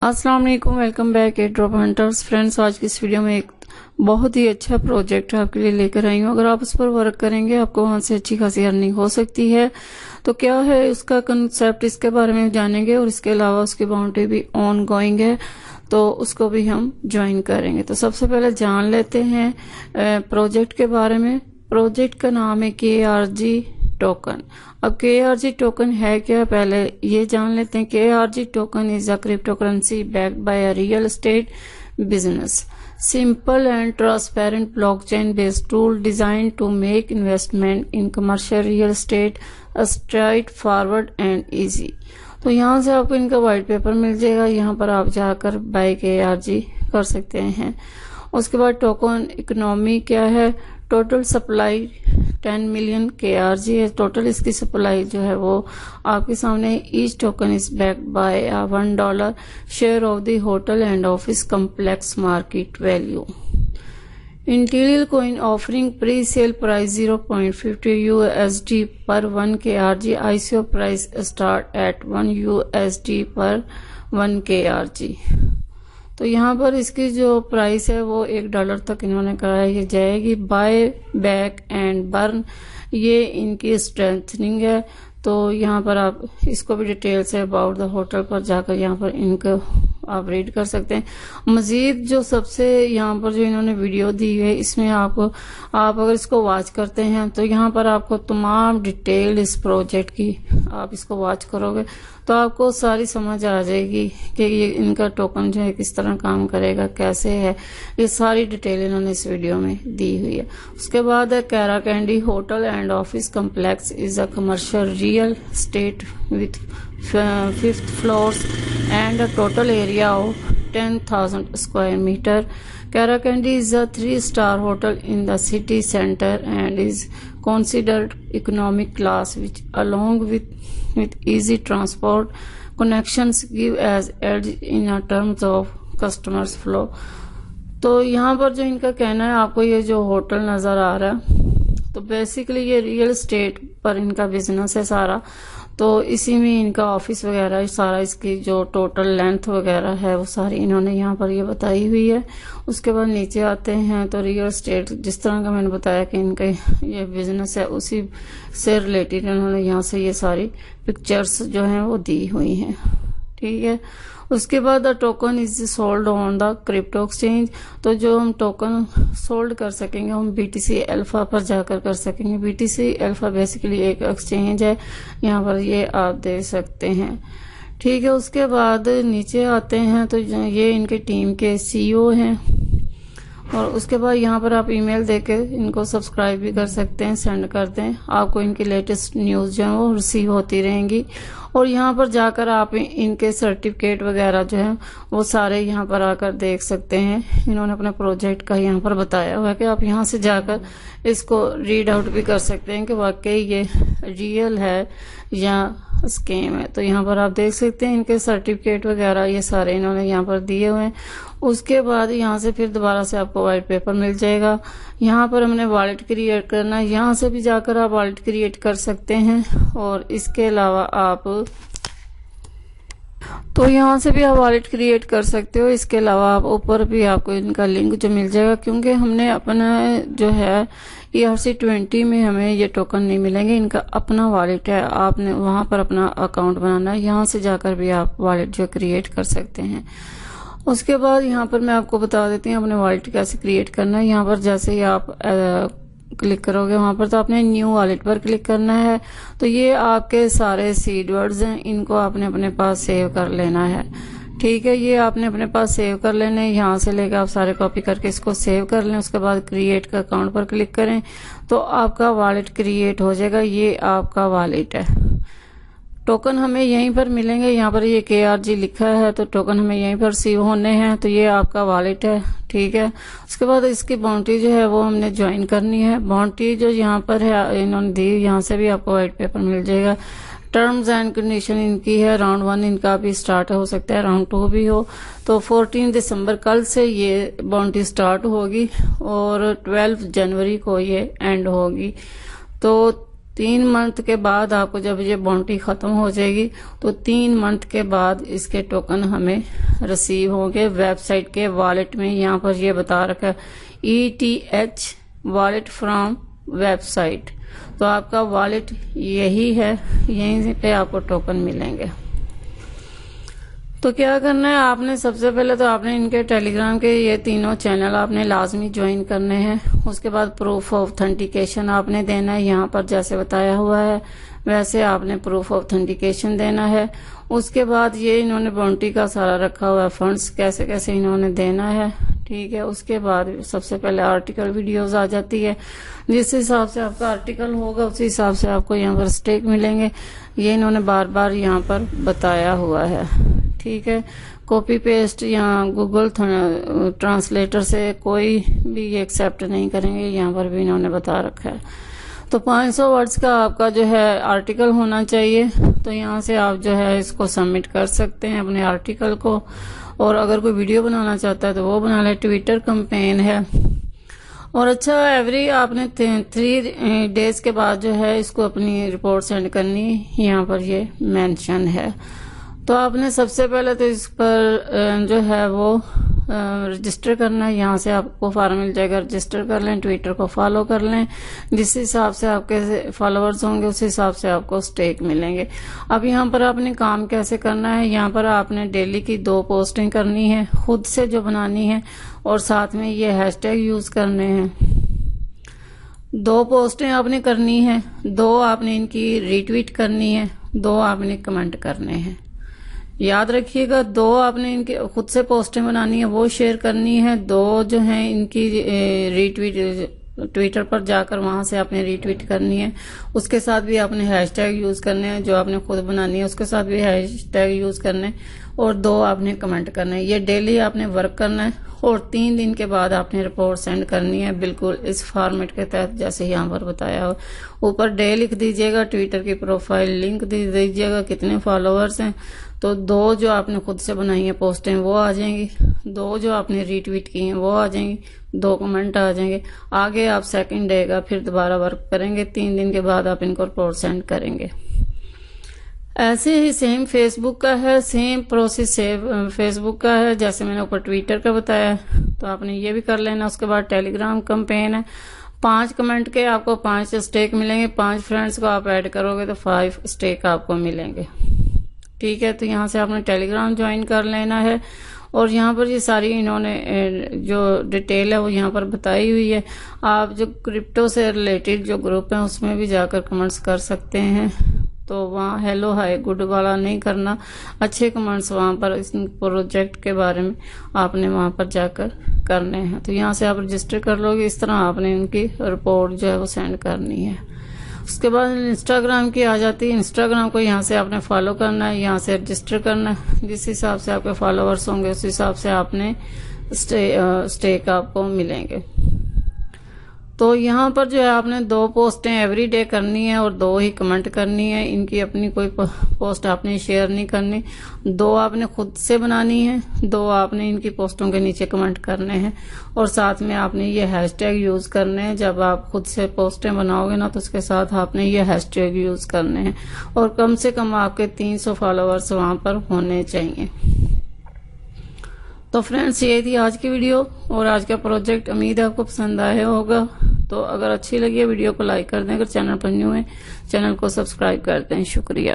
अस्सलाम वालेकुम, welcome back at drop hunters. Friends, आज की इस वीडियो में एक बहुत ही अच्छा प्रोजेक्ट आपके लिए लेकर आई हूँ। अगर आप उस पर वर्क करेंगे आपको वहां से अच्छी खासी अर्निंग हो सकती है। तो क्या है उसका कंसेप्ट, इसके बारे में जानेंगे और इसके अलावा उसकी बाउंड्री भी ऑन गोइंग है तो उसको भी हम ज्वाइन करेंगे। तो सबसे पहले जान लेते हैं प्रोजेक्ट के बारे में। प्रोजेक्ट का नाम है KRG टोकन। अब KRG टोकन है क्या, पहले ये जान लेते हैं। KRG token is a crypto currency backed by a real estate business, simple and transparent blockchain based tool designed to make investment in commercial real estate straightforward and easy। तो यहाँ से आपको इनका व्हाइट पेपर मिल जाएगा, यहाँ पर आप जाकर बाय KRG कर सकते हैं। उसके बाद टोकन इकोनॉमी क्या है, टोटल सप्लाई 10 मिलियन KRG है। टोटल इसकी सप्लाई जो है वो आपके सामने। Each token is backed by $1 share of the hotel and office complex market value. Interior coin offering pre sale price 0.50 USD पर 1 KRG। ICO price start at 1 USD पर 1 KRG। तो यहाँ पर इसकी जो प्राइस है वो $1 तक इन्होंने कहा है ये जाएगी। बाय बैक एंड बर्न ये इनकी स्ट्रेंथनिंग है। तो यहाँ पर आप इसको भी detail say about the hotel पर जाकर यहाँ पर इनको आप रीड कर सकते हैं। मजीद जो सबसे यहाँ पर जो इन्होंने वीडियो दी है इसमें आप अगर इसको वॉच करते हैं तो यहाँ पर आपको तमाम डिटेल इस प्रोजेक्ट की आप इसको वॉच करोगे तो आपको सारी समझ आ जाएगी कि ये इनका टोकन जो है किस तरह काम करेगा, कैसे है, ये सारी डिटेल इन्होंने इस वीडियो में दी हुई है। उसके बाद है Cara Candy hotel and office complex is a commercial real estate with 5th floors and a total area of 10,000 square meter. Karakandi is a 3-star hotel in the city center and is considered economic class, which along with easy transport connections give as edge in terms of customers flow। तो यहाँ पर जो इनका कहना है, आपको ये जो होटल नजर आ रहा है तो बेसिकली ये रियल एस्टेट पर इनका बिजनेस है सारा। तो इसी में इनका ऑफिस वगैरह सारा, इसकी जो टोटल लेंथ वगैरह है वो सारी इन्होंने यहाँ पर ये बताई हुई है। उसके बाद नीचे आते हैं तो रियल एस्टेट जिस तरह का मैंने बताया कि इनका ये बिजनेस है उसी से रिलेटेड इन्होंने यहाँ से ये सारी पिक्चर्स जो हैं वो दी हुई हैं। ठीक है। उसके बाद the token is sold on the crypto exchange. तो जो हम टोकन सोल्ड कर सकेंगे हम BTC अल्फा पर जाकर कर सकेंगे। BTC अल्फा बेसिकली एक एक्सचेंज है, यहाँ पर ये आप देख सकते हैं। ठीक है। उसके बाद नीचे आते हैं तो ये इनके टीम के CEO हैं और उसके बाद यहाँ पर आप ईमेल देके इनको सब्सक्राइब भी कर सकते हैं, सेंड कर दें, आपको इनकी लेटेस्ट न्यूज जो है वो रिसीव होती रहेंगी। और यहाँ पर जाकर आप इनके सर्टिफिकेट वगैरह जो है वो सारे यहाँ पर आकर देख सकते हैं। इन्होंने अपने प्रोजेक्ट का यहाँ पर बताया हुआ है कि आप यहाँ से जाकर इसको रीड आउट भी कर सकते हैं कि वाकई ये रियल है या स्कीम है। तो यहाँ पर आप देख सकते हैं इनके सर्टिफिकेट वगैरह ये सारे इन्होंने यहाँ पर दिए हुए हैं। उसके बाद यहाँ से फिर दोबारा से आपको व्हाइट पेपर मिल जाएगा। यहाँ पर हमने वॉलेट क्रिएट करना है, यहाँ से भी जाकर आप वॉलेट क्रिएट कर सकते हैं। और इसके अलावा आप तो यहाँ से भी आप वॉलेट क्रिएट कर सकते हो। इसके अलावा आप ऊपर भी आपको इनका लिंक जो मिल जाएगा, क्योंकि हमने अपना जो है ERC20 में हमें ये टोकन नहीं मिलेंगे, इनका अपना वॉलेट है, आपने वहां पर अपना अकाउंट बनाना है। यहाँ से जाकर भी आप वॉलेट जो क्रिएट कर सकते हैं। उसके बाद यहाँ पर मैं आपको बता देती हूँ अपने वॉलेट कैसे क्रिएट करना है। यहाँ पर जैसे ही आप क्लिक करोगे वहां पर तो आपने न्यू वॉलेट पर क्लिक करना है। तो ये आपके सारे सीड वर्ड्स हैं, इनको आपने अपने पास सेव कर लेना है। ठीक है। ये आपने अपने पास सेव कर लेने, यहाँ से लेकर आप सारे कॉपी करके इसको सेव कर लें। उसके बाद क्रिएट का अकाउंट पर क्लिक करें तो आपका वॉलेट क्रिएट हो जाएगा। ये आपका वॉलेट है। टोकन हमें यहीं पर मिलेंगे, यहाँ पर ये KRG लिखा है तो टोकन हमें यहीं पर रिसीव होने हैं। तो ये आपका वॉलेट है। ठीक है। उसके बाद इसकी बाउंड्री जो है वो हमने ज्वाइन करनी है। बाउंड्री जो यहाँ पर है इन्होंने दी, यहाँ से भी आपको व्हाइट पेपर मिल जाएगा। टर्म्स एंड कंडीशन इनकी है, राउंड 1 इनका भी स्टार्ट हो सकता है, राउंड 2 भी हो। तो 14 दिसंबर कल से ये बाउंड्री स्टार्ट होगी और 12 जनवरी को ये एंड होगी। तो 3 मंथ के बाद आपको जब ये बाउंटी खत्म हो जाएगी तो 3 मंथ के बाद इसके टोकन हमें रिसीव होंगे वेबसाइट के वॉलेट में। यहाँ पर ये बता रखा है ETH वॉलेट फ्रॉम वेबसाइट, तो आपका वॉलेट यही है, यहीं पे आपको टोकन मिलेंगे। तो क्या करना है आपने, सबसे पहले तो आपने इनके टेलीग्राम के ये तीनों चैनल आपने लाजमी ज्वाइन करने हैं। उसके बाद प्रूफ ऑफ ऑथेंटिकेशन आपने देना है, यहाँ पर जैसे बताया हुआ है वैसे आपने प्रूफ ऑफ ऑथेंटिकेशन देना है। उसके बाद ये इन्होंने बाउंटी का सारा रखा हुआ है, फंड्स कैसे कैसे इन्होंने देना है, ठीक है। उसके बाद सबसे पहले आर्टिकल वीडियोस आ जाती है, जिस हिसाब से आपका आर्टिकल होगा उसी हिसाब से आपको यहाँ पर स्टेक मिलेंगे। ये इन्होंने बार बार यहाँ पर बताया हुआ है, ठीक है। कॉपी पेस्ट या गूगल ट्रांसलेटर से कोई भी ये एक्सेप्ट नहीं करेंगे, यहाँ पर भी इन्होंने बता रखा है। तो 500 वर्ड्स का आपका जो है आर्टिकल होना चाहिए। तो यहाँ से आप जो है इसको सबमिट कर सकते हैं अपने आर्टिकल को, और अगर कोई वीडियो बनाना चाहता है तो वो बना ले। ट्विटर कैंपेन है, और अच्छा एवरी आपने 3 डेज के बाद जो है इसको अपनी रिपोर्ट सेंड करनी, यहाँ पर ये मेंशन है। तो आपने सबसे पहले तो इस पर जो है वो रजिस्टर करना है। यहाँ से आपको फॉर्म मिल जाएगा, रजिस्टर कर लें, ट्विटर को फॉलो कर लें, जिस हिसाब से आपके फॉलोअर्स होंगे उस हिसाब से आपको स्टेक मिलेंगे। अब यहाँ पर आपने काम कैसे करना है, यहाँ पर आपने डेली की 2 पोस्टिंग करनी है, खुद से जो बनानी है, और साथ में ये हैशटैग यूज करने हैं। 2 पोस्टें आपने करनी है, 2 आपने इनकी रीट्वीट करनी है, 2 आपने कमेंट करने हैं। याद रखिएगा 2 आपने इनके खुद से पोस्टें बनानी है, वो शेयर करनी है, 2 जो है इनकी रीट्वीट ट्विटर पर जाकर वहां से आपने रीट्वीट करनी है। उसके साथ भी आपने हैशटैग यूज करने हैं, जो आपने खुद बनानी है उसके साथ भी हैशटैग यूज करने, और 2 आपने कमेंट करना है। ये डेली आपने वर्क करना है, और 3 दिन के बाद आपने रिपोर्ट सेंड करनी है, बिल्कुल इस फॉर्मेट के तहत जैसे यहाँ पर बताया हो। ऊपर डे लिख दीजिएगा, ट्विटर की प्रोफाइल लिंक दे दीजिएगा, कितने फॉलोअर्स हैं। तो 2 जो आपने खुद से बनाई है पोस्टें वो आ जाएंगी, 2 जो आपने रीट्वीट की हैं वो आ जाएंगी, 2 कमेंट आ जाएंगे। आगे आप सेकंड डे का फिर दोबारा वर्क करेंगे, 3 दिन के बाद आप इनको रिपोर्ट सेंड करेंगे। ऐसे ही सेम फेसबुक का है, सेम प्रोसेस फेसबुक का है, जैसे मैंने ऊपर ट्विटर का बताया, तो आपने ये भी कर लेना। उसके बाद टेलीग्राम कैंपेन है, 5 कमेंट के आपको 5 स्टेक मिलेंगे, 5 फ्रेंड्स को आप ऐड करोगे तो 5 स्टेक आपको मिलेंगे, ठीक है। तो यहाँ से आपने टेलीग्राम ज्वाइन कर लेना है, और यहाँ पर ये सारी इन्होंने जो डिटेल है वो यहाँ पर बताई हुई है। आप जो क्रिप्टो से रिलेटेड जो ग्रुप है उसमें भी जाकर कमेंट्स कर सकते हैं, तो वहाँ हेलो हाय गुड वाला नहीं करना, अच्छे कमेंट्स वहाँ पर इस प्रोजेक्ट के बारे में आपने वहाँ पर जाकर करने हैं। तो यहाँ से आप रजिस्टर कर लोगे, इस तरह आपने उनकी रिपोर्ट जो है वो सेंड करनी है। उसके बाद इंस्टाग्राम की आ जाती है, इंस्टाग्राम को यहाँ से आपने फॉलो करना है, यहाँ से रजिस्टर करना है, जिस हिसाब से आपके फॉलोअर्स होंगे उस हिसाब से आपने स्टेक आपको मिलेंगे। तो यहाँ पर जो है आपने 2 पोस्टें एवरी डे करनी है, और 2 ही कमेंट करनी है, इनकी अपनी कोई पोस्ट आपने शेयर नहीं करनी। 2 आपने खुद से बनानी है, 2 आपने इनकी पोस्टों के नीचे कमेंट करने हैं, और साथ में आपने ये हैशटैग यूज करने हैं। जब आप खुद से पोस्टें बनाओगे ना तो उसके साथ आपने ये हैशटैग यूज करने हैं, और कम से कम आपके 300 फॉलोअर्स वहां पर होने चाहिए। तो फ्रेंड्स ये थी आज की वीडियो और आज का प्रोजेक्ट, उम्मीद है आपको पसंद आया होगा। तो अगर अच्छी लगी है वीडियो को लाइक कर दें, अगर चैनल पर न्यू है चैनल को सब्सक्राइब कर दें। शुक्रिया।